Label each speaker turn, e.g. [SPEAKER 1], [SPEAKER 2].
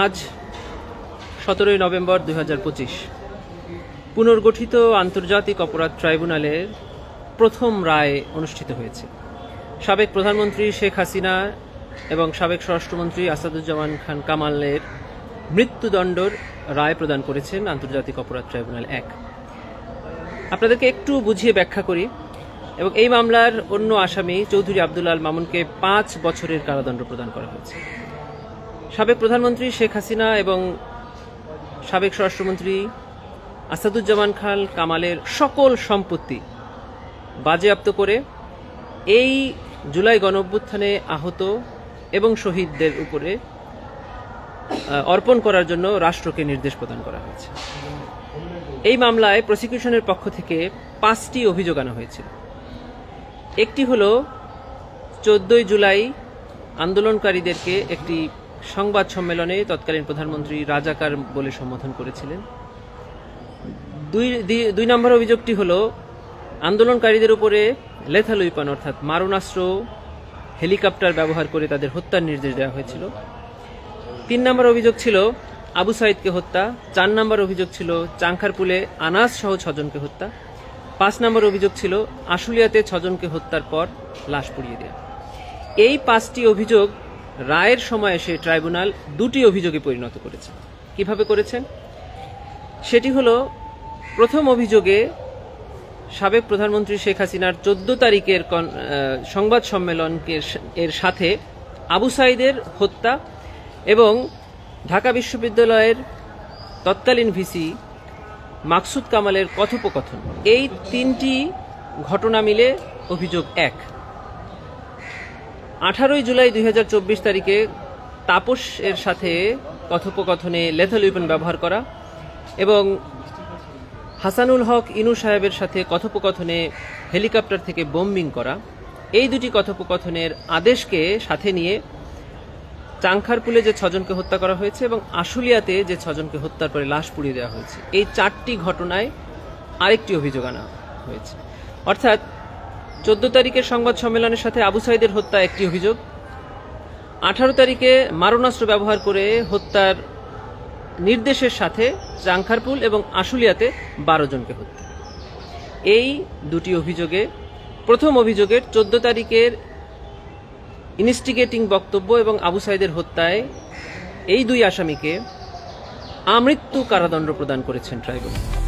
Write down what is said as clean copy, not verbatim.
[SPEAKER 1] আজ 17 নভেম্বর 2025 পুনর্গঠিত আন্তর্জাতিক অপরাধ ট্রাইব্যুনালের প্রথম রায় অনুষ্ঠিত হয়েছে। সাবেক প্রধানমন্ত্রী শেখ হাসিনা এবং সাবেক স্বরাষ্ট্রমন্ত্রী আসাদুজ্জামান খান কামালের মৃত্যুদণ্ডের রায় প্রদান করেছেন আন্তর্জাতিক অপরাধ ট্রাইব্যুনাল 1। আপনাদেরকে একটু বুঝিয়ে ব্যাখ্যা করি। এবং এই মামলার অন্য আসামি চৌধুরী আব্দুল আল মামুনকে 5 বছরের কারাদণ্ড প্রদান করা হয়েছে। সাবেক প্রধানমন্ত্রী শেখ হাসিনা এবং সাবেক স্বরাষ্ট্রমন্ত্রী আসাদুজ্জামান খান কামালের সকল সম্পত্তি বাজেয়াপ্ত করে এই জুলাই গণঅভ্যুত্থানে আহত এবং শহীদদের উপরে অর্পণ করার জন্য রাষ্ট্রকে নির্দেশ প্রদান করা হয়েছে। এই মামলায় প্রসিকিউশনের পক্ষ থেকে 5টি অভিযোগ আনা হয়েছিল। একটি হলো 14 জুলাই আন্দোলনকারীদেরকে একটি সংবাদ সম্মেলনে তৎকালীন প্রধানমন্ত্রী রাজাকার বলে সম্বোধন করেছিলেন। দুই নম্বর অভিযোগটি হলো আন্দোলনকারীদের উপরে লেথাল উইপন অর্থাৎ মারণাস্ত্র হেলিকপ্টার ব্যবহার করে তাদের হত্যার নির্দেশ দেওয়া হয়েছিল। 3 নম্বর অভিযোগ ছিল আবু সাইদকে হত্যা। 4 নম্বর অভিযোগ ছিল চাংখারপুলে আনাস সহ 6 জনকে হত্যা। 5 নম্বর অভিযোগ ছিল আশুলিয়াতে 6 জনকে হত্যার পর লাশ পুড়িয়ে দেওয়া। এই 5টি অভিযোগ রায়ের সময় এসে ট্রাইব্যুনাল 2টি অভিযোগে পরিণত করেছে। কিভাবে করেছেন সেটি হলো, প্রথম অভিযোগে সাবেক প্রধানমন্ত্রী শেখ হাসিনার 14 তারিখের সংবাদ সম্মেলন এর সাথে আবু সাইদের হত্যা এবং ঢাকা বিশ্ববিদ্যালয়ের তৎকালীন ভিসি মাকসুদ কামালের কথোপকথন, এই 3টি ঘটনা মিলে অভিযোগ 1। 18 জুলাই 2024 তারিখে তাপস এর সাথে কথোপকথনে লেথাল উইপন ব্যবহার করা এবং হাসানুল হক ইনু সাহেবের সাথে কথোপকথনে হেলিকপ্টার থেকে বোম্বিং করা, এই 2টি কথোপকথনের আদেশকে সাথে নিয়ে চাংখারপুলে যে 6 জনকে হত্যা করা হয়েছে এবং আশুলিয়াতে যে 6 জনকে হত্যার পরে লাশ পুড়িয়ে দেওয়া হয়েছে, এই 4টি ঘটনায় আরেকটি অভিযোগ আনা হয়েছে। অর্থাৎ 14 তারিখের সংবাদ সম্মেলনের সাথে আবু সাইদের হত্যা একটি অভিযোগ, 18 তারিখে মারণাস্ত্র ব্যবহার করে হত্যার নির্দেশের সাথে চাংখারপুল এবং আশুলিয়াতে 12 জনকে হত্যা। এই 2টি অভিযোগে প্রথম অভিযোগের 14 তারিখের ইনস্টিগেটিং বক্তব্য এবং আবু সাইদের হত্যায় এই 2 আসামিকে আমৃত্যু কারাদণ্ড প্রদান করেছেন ট্রাইব্যুনাল।